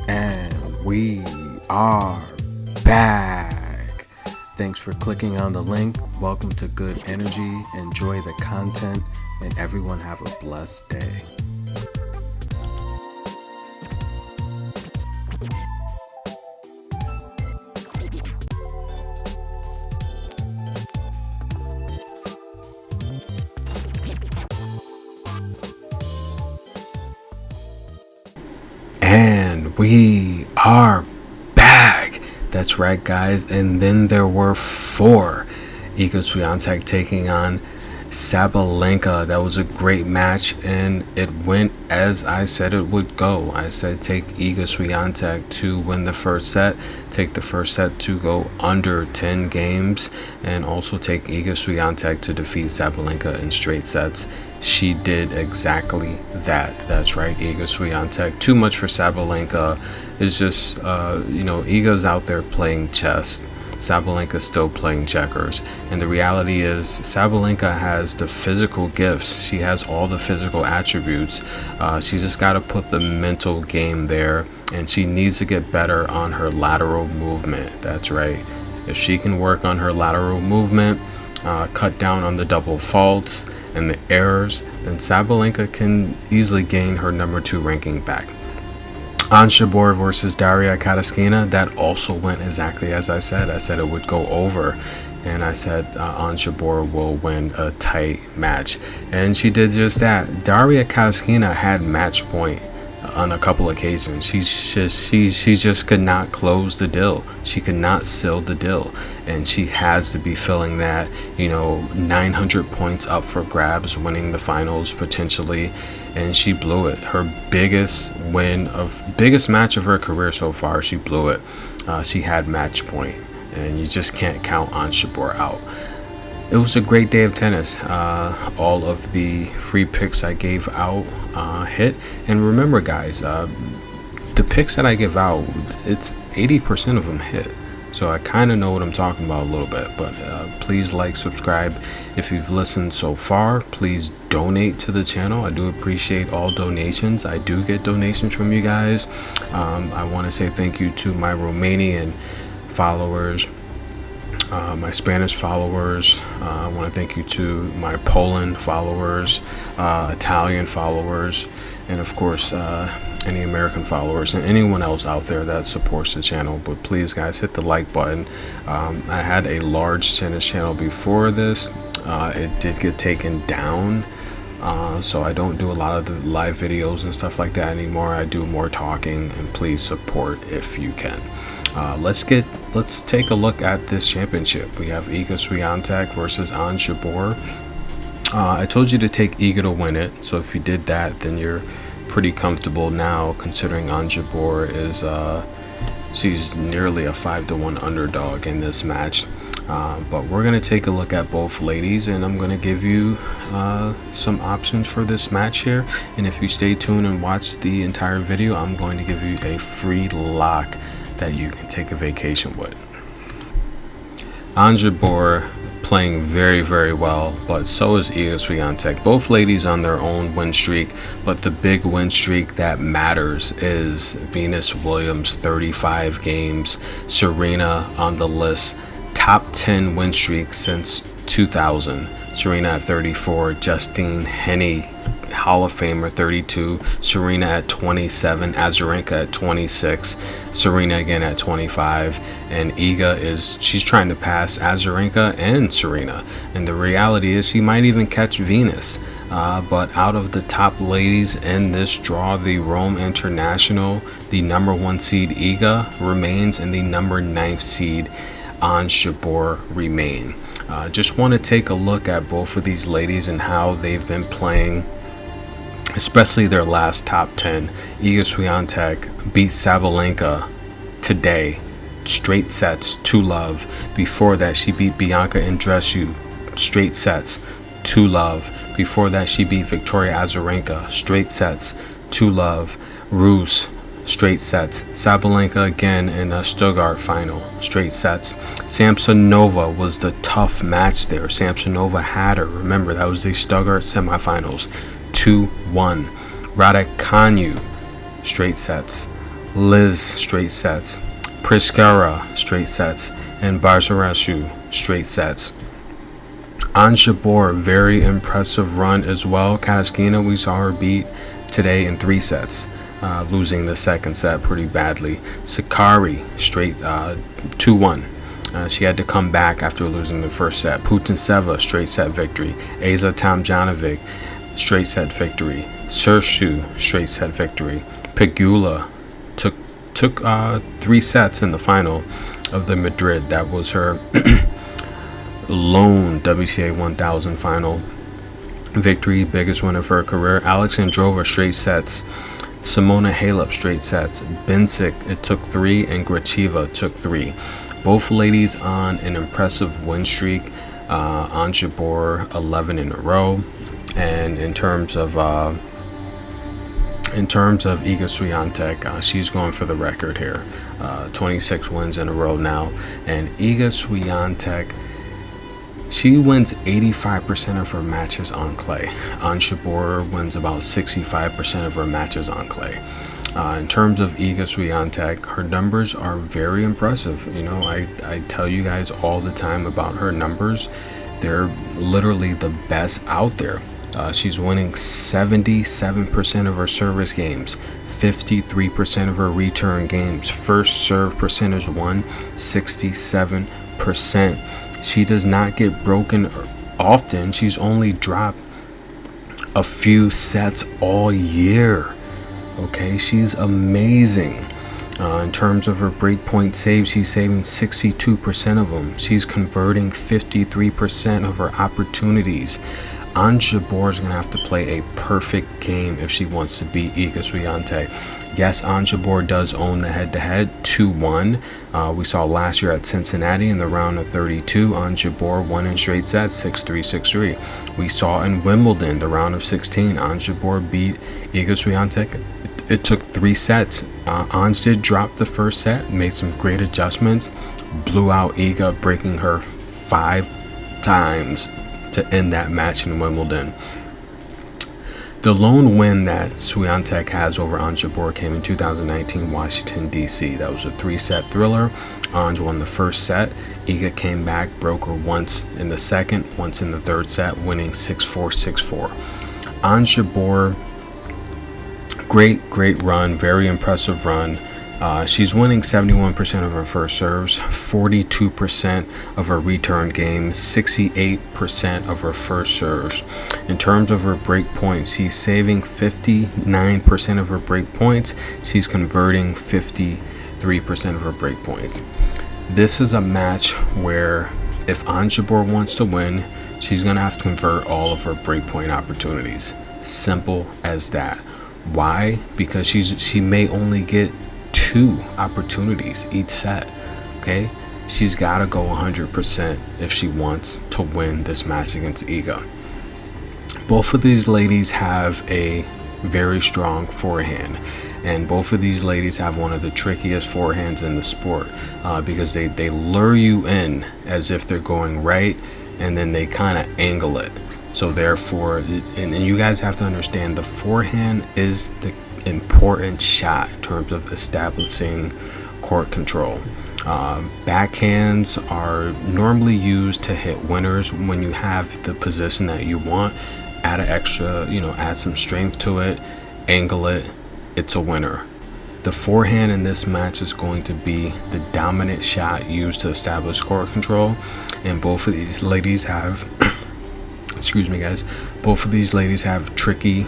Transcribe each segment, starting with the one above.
And we are back. Thanks for clicking on the link. Welcome to Good Energy. Enjoy the content, and everyone have a blessed day. And we are back. That's right, guys. And then there were four. Iga Swiatek taking on Sabalenka. That was a great match, and it went as I said it would go. I said take Iga Swiatek to win the first set, take the first set to go under 10 games, and also take Iga Swiatek to defeat Sabalenka in straight sets. She did exactly that. That's right, Iga Swiatek. Too much for Sabalenka. It's just, Iga's out there playing chess. Sabalenka's still playing checkers, and the reality is Sabalenka has the physical gifts. She has all the physical attributes. She just got to put the mental game there, and she needs to get better on her lateral movement. That's right. If she can work on her lateral movement, cut down on the double faults and the errors, then Sabalenka can easily gain her number 2 ranking back. Ons Jabeur versus Daria Kasatkina, that also went exactly as I said. I said it would go over, and I said Ons Jabeur will win a tight match, and she did just that. Daria Kasatkina had match point on a couple occasions. She just could not close the deal. She could not seal the deal, and she has to be feeling that 900 points up for grabs, winning the finals potentially, and she blew it. Her biggest match of her career so far, she blew it. She had match point, and you just can't count Ons Jabeur out. It was a great day of tennis. All of the free picks I gave out hit. And remember, guys, the picks that I give out, it's 80% of them hit. So I kind of know what I'm talking about a little bit. But please subscribe. If you've listened so far, please donate to the channel. I do appreciate all donations. I do get donations from you guys. I want to say thank you to my Romanian followers, my Spanish followers. I want to thank you to my Poland followers, Italian followers, and of course any American followers and anyone else out there that supports the channel. But please, guys, hit the like button. I had a large tennis channel before this. It did get taken down, so I don't do a lot of the live videos and stuff like that anymore. I do more talking, and please support if you can. Let's take a look at this championship. We have Iga Swiatek versus Ons Jabeur. I told you to take Iga to win it, so if you did that, then you're pretty comfortable now, considering Ons Jabeur is she's nearly a 5-1 underdog in this match. But we're going to take a look at both ladies, and I'm going to give you some options for this match here. And if you stay tuned and watch the entire video, I'm going to give you a free lock that you can take a vacation with. Ons Jabeur playing very, very well, but so is Iga Swiatek. Both ladies on their own win streak, but the big win streak that matters is Venus Williams, 35 games. Serena on the list, top 10 win streak since 2000. Serena at 34, Justine Henin, Hall of Famer, 32, Serena at 27, Azarenka at 26, Serena again at 25, and Iga she's trying to pass Azarenka and Serena, and the reality is she might even catch Venus. But out of the top ladies in this draw, the Rome International, the number 1 seed Iga remains, and the number 9th seed Ons Jabeur remain. Just want to take a look at both of these ladies and how they've been playing, especially their last top 10. Iga Swiatek beat Sabalenka today, straight sets, 2-love. Before that, she beat Bianca Andreescu, straight sets, 2-love. Before that, she beat Victoria Azarenka, straight sets, 2-love. Rus, straight sets. Sabalenka again in a Stuttgart final, straight sets. Samsonova was the tough match there. Samsonova had her. Remember, that was the Stuttgart semifinals, 2-1. Raducanu, straight sets. Liz, straight sets. Pliskova, straight sets. And Barzarashu, straight sets. Ons Jabeur, very impressive run as well. Kasatkina, we saw her beat today in 3 sets, losing the second set pretty badly. Sakkari, straight 2-1. She had to come back after losing the first set. Putintseva, straight set victory. Asa Tomljanovic, straight set victory. Sershu, straight set victory. Pegula took 3 sets in the final of the Madrid. That was her lone WTA 1000 final victory, biggest win of her career. Alexandrova, straight sets. Simona Halep, straight sets. Bencic, it took 3, and Gracheva took 3. Both ladies on an impressive win streak. Ons Jabeur 11 in a row, and in terms of Iga Swiatek, she's going for the record here. 26 wins in a row now, and Iga Swiatek, she wins 85% of her matches on clay. Ons Jabeur wins about 65% of her matches on clay. In terms of Iga Swiatek, her numbers are very impressive. You know, I tell you guys all the time about her numbers. They're literally the best out there. She's winning 77% of her service games, 53% of her return games. First serve percentage won, 67%. She does not get broken often. She's only dropped a few sets all year. Okay, she's amazing. In terms of her breakpoint saves, she's saving 62% of them. She's converting 53% of her opportunities. Ons Jabeur is going to have to play a perfect game if she wants to beat Iga Swiatek. Yes, Ons Jabeur does own the head-to-head 2-1. We saw last year at Cincinnati in the round of 32. Ons Jabeur won in straight sets 6-3, 6-3. We saw in Wimbledon, the round of 16, Ons Jabeur beat Iga Swiatek. It took 3 sets. Ons did drop the first set, made some great adjustments, blew out Iga, breaking her 5 times to end that match in Wimbledon. The lone win that Swiatek has over Ons Jabeur came in 2019 Washington, D.C. That was a 3-set thriller. Ons won the first set. Iga came back, broke her once in the second, once in the third set, winning 6-4, 6-4. Ons Jabeur, great run, very impressive run. She's winning 71% of her first serves, 42% of her return games, 68% of her first serves. In terms of her break points, she's saving 59% of her break points. She's converting 53% of her break points. This is a match where if Ons Jabeur wants to win, she's going to have to convert all of her break point opportunities. Simple as that. Why? Because she may only get 2 opportunities each set. Okay, she's got to go 100% if she wants to win this match against Iga. Both of these ladies have a very strong forehand, and both of these ladies have one of the trickiest forehands in the sport, because they lure you in as if they're going right, and then they kind of angle it. So therefore, and you guys have to understand, the forehand is the important shot in terms of establishing court control. Backhands are normally used to hit winners when you have the position that you want. Add an extra, add some strength to it, angle it, it's a winner. The forehand in this match is going to be the dominant shot used to establish court control, and both of these ladies have excuse me guys, both of these ladies have tricky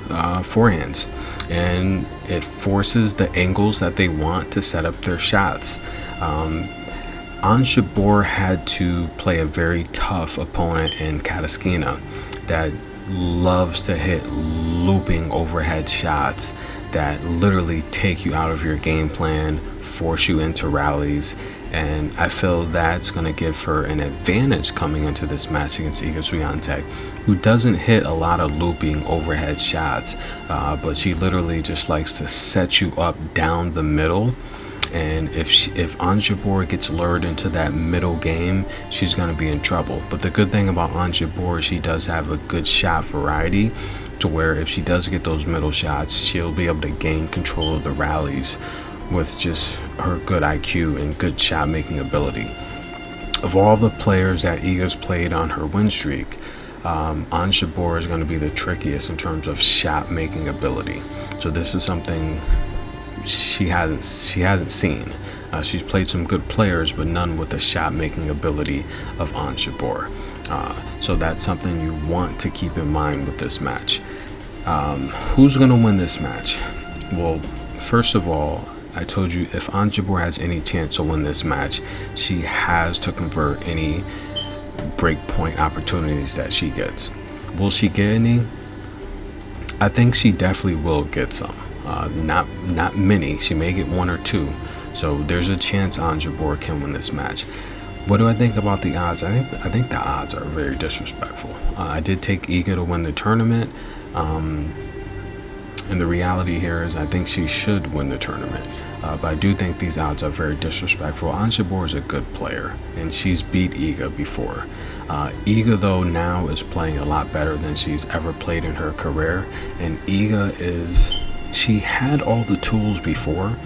forehands, and it forces the angles that they want to set up their shots. Ons Jabeur had to play a very tough opponent in Kasatkina that loves to hit looping overhead shots that literally take you out of your game plan, force you into rallies, and I feel that's going to give her an advantage coming into this match against Iga Swiatek, who doesn't hit a lot of looping overhead shots, but she literally just likes to set you up down the middle. And if Ons Jabeur gets lured into that middle game, she's going to be in trouble. But the good thing about Ons Jabeur is she does have a good shot variety, to where if she does get those middle shots, she'll be able to gain control of the rallies with just her good IQ and good shot making ability. Of all the players that Iga's played on her win streak, Ons Jabeur is going to be the trickiest in terms of shot making ability. So this is something she hasn't seen. She's played some good players, but none with the shot making ability of Ons Jabeur. So that's something you want to keep in mind with this match. Who's going to win this match? Well, first of all, I told you if Ons Jabeur has any chance to win this match, she has to convert any breakpoint opportunities that she gets. Will she get any? I think she definitely will get some. Not many. She may get one or two. So there's a chance Ons Jabeur can win this match. What do I think about the odds? I think the odds are very disrespectful. I did take Iga to win the tournament. And the reality here is I think she should win the tournament. But I do think these odds are very disrespectful. Ons Jabeur is a good player, and she's beat Iga before. Iga, though, now is playing a lot better than she's ever played in her career. And she had all the tools before.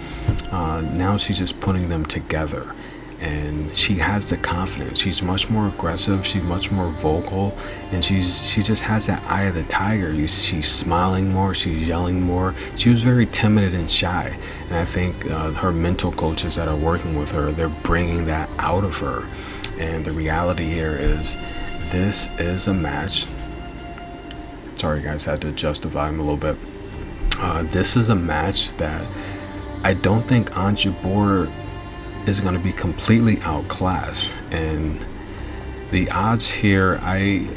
Now she's just putting them together. And she has the confidence. She's much more aggressive. She's much more vocal, and she just has that eye of the tiger. She's smiling more. She's yelling more. She was very timid and shy, and I think her mental coaches that are working with her, they're bringing that out of her. And the reality here is, this is a match. Sorry, guys, I had to adjust the volume a little bit. This is a match that I don't think Ons Jabeur is going to be completely outclassed, and the odds here,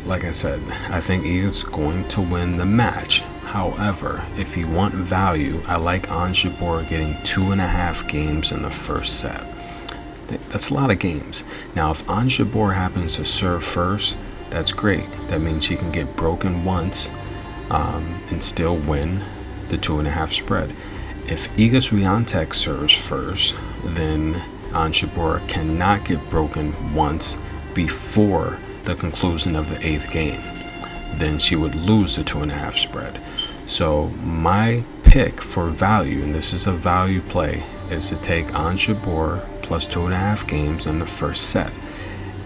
like I said, I think Iga's going to win the match. However, if you want value, I like Ons Jabeur getting 2.5 games in the first set. That's a lot of games. Now, if Ons Jabeur happens to serve first, that's great. That means she can get broken once and still win the 2.5 spread. If Iga Swiatek serves first, then Ons Jabeur cannot get broken once before the conclusion of the 8th game. Then she would lose the 2.5 spread. So my pick for value, and this is a value play, is to take Ons Jabeur plus 2.5 games in the first set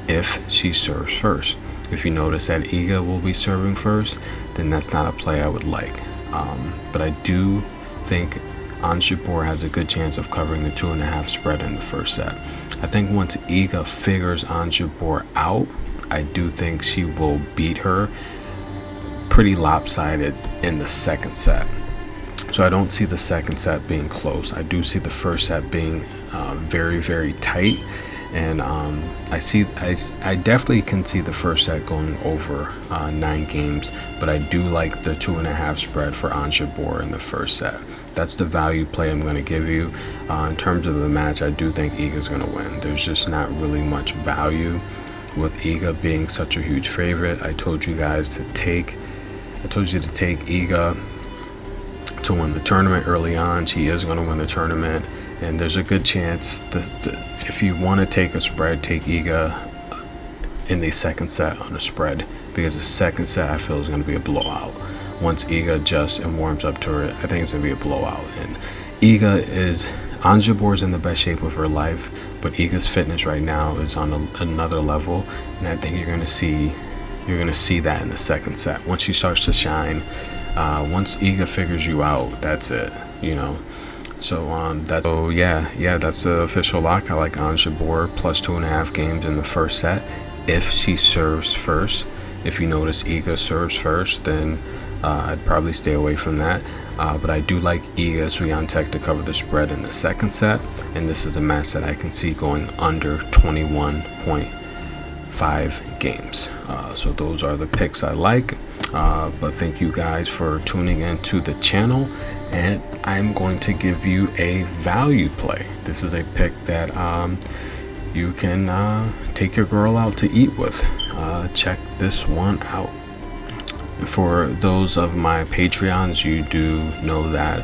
if she serves first. If you notice that Iga will be serving first, then that's not a play I would like. But I do think Ons Jabeur has a good chance of covering the 2.5 spread in the first set. I think once Iga figures Ons Jabeur out, I do think she will beat her pretty lopsided in the second set. So I don't see the second set being close. I do see the first set being very, very tight. And I definitely can see the first set going over 9 games, but I do like the 2.5 spread for Ons Jabeur in the first set. That's the value play I'm going to give you. In terms of the match, I do think Iga's going to win. There's just not really much value with Iga being such a huge favorite. I told you to take Iga to win the tournament early on. She is going to win the tournament, and there's a good chance if you want to take a spread, take Iga in the second set on a spread, because the second set I feel is going to be a blowout. Once Iga adjusts and warms up to it, I think it's going to be a blowout. And Ons Jabeur is in the best shape of her life, but Iga's fitness right now is on another level, and I think you're going to see that in the second set. Once she starts to shine, once Iga figures you out, that's it, So that's the official lock. I like Ons Jabeur plus 2.5 games in the first set if she serves first. If you notice Iga serves first, then I'd probably stay away from that. But I do like Iga Swiatek to cover the spread in the second set, and this is a match that I can see going under 21.5 games. So those are the picks I like. But thank you guys for tuning in to the channel, and I'm going to give you a value play. This is a pick that you can take your girl out to eat with. Check this one out. For those of my Patreons, you do know that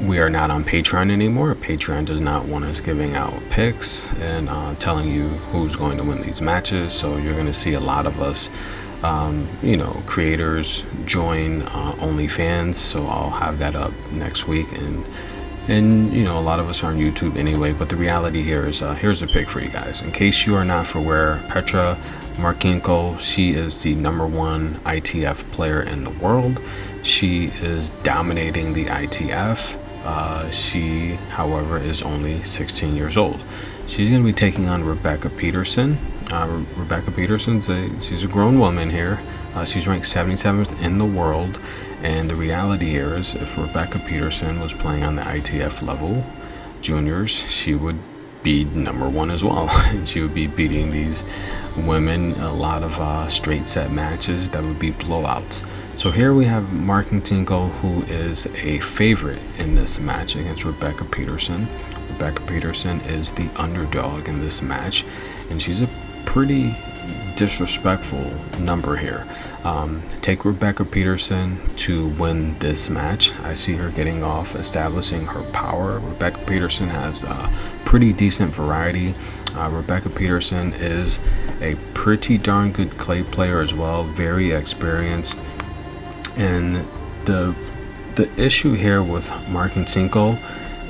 we are not on Patreon anymore. Patreon does not want us giving out picks and telling you who's going to win these matches. So you're going to see a lot of us, creators join OnlyFans. So I'll have that up next week, and And you know, a lot of us are on YouTube anyway, but the reality here is here's a pick for you guys. In case you are not aware, Petra Marchenko, she is the #1 ITF player in the world. She is dominating the ITF. She, however, is only 16 years old. She's going to be taking on Rebecca Peterson. Rebecca Peterson's she's a grown woman here. She's ranked 77th in the world, and the reality here is if Rebecca Peterson was playing on the ITF level juniors, she would be #1 as well, and she would be beating these women a lot of straight set matches that would be blowouts. So here we have Marchenko, who is a favorite in this match against Rebecca Peterson. Rebecca Peterson is the underdog in this match, and she's a pretty disrespectful number here. Take Rebecca Peterson to win this match. I see her getting off, establishing her power. Rebecca Peterson has a pretty decent variety. Rebecca Peterson is a pretty darn good clay player as well, very experienced. And the issue here with Marchenko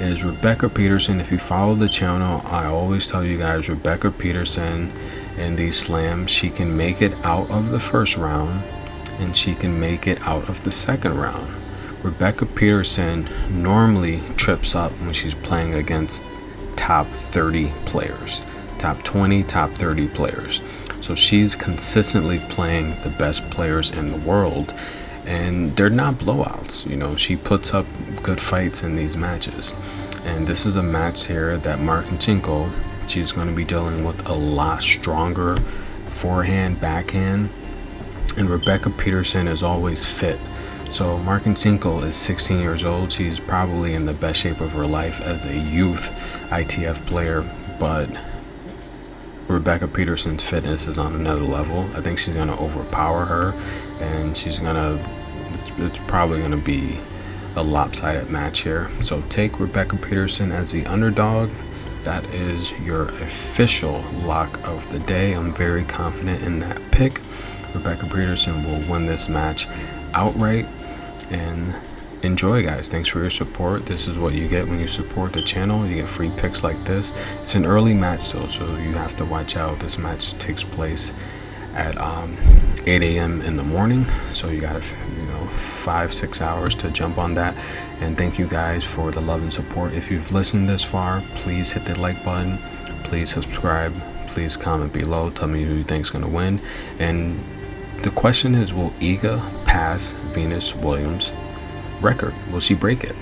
is Rebecca Peterson. If you follow the channel, I always tell you guys, Rebecca Peterson in these slams, she can make it out of the first round and she can make it out of the second round. Rebecca Peterson normally trips up when she's playing against top 30 players, top 20, top 30 players. So she's consistently playing the best players in the world, and they're not blowouts. You know, she puts up good fights in these matches, and this is a match here that Marchenko, she's going to be dealing with a lot stronger forehand, backhand, and Rebecca Peterson is always fit. So Marchenko is 16 years old. She's probably in the best shape of her life as a youth ITF player, but Rebecca Peterson's fitness is on another level. I think she's going to overpower her, and it's probably going to be a lopsided match here. So take Rebecca Peterson as the underdog. That is your official lock of the day. I'm very confident in that pick. Rebecca Peterson will win this match outright. And enjoy, guys. Thanks for your support. This is what you get when you support the channel. You get free picks like this. It's an early match though, so you have to watch out. This match takes place at 8 a.m. in the morning, so you got 5-6 hours to jump on that. And thank you guys for the love and support. If you've listened this far, please hit the like button, please subscribe, please comment below, tell me who you think is going to win. And the question is, will Iga pass Venus Williams' record? Will she break it?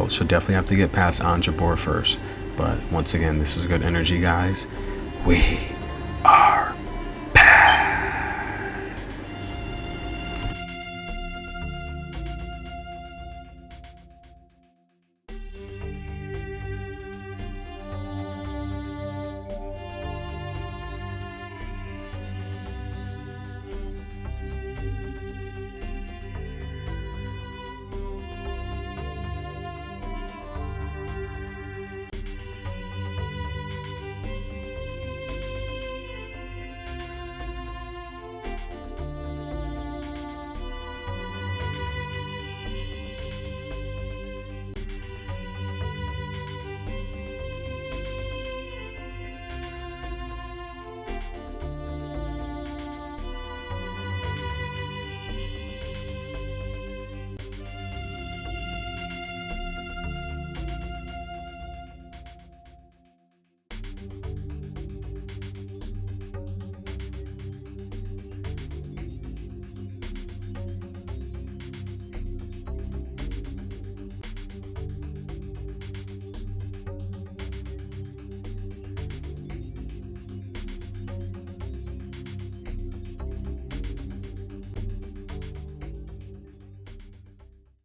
She'll definitely have to get past Anja Jabeur first, but once again, this is good energy, guys. We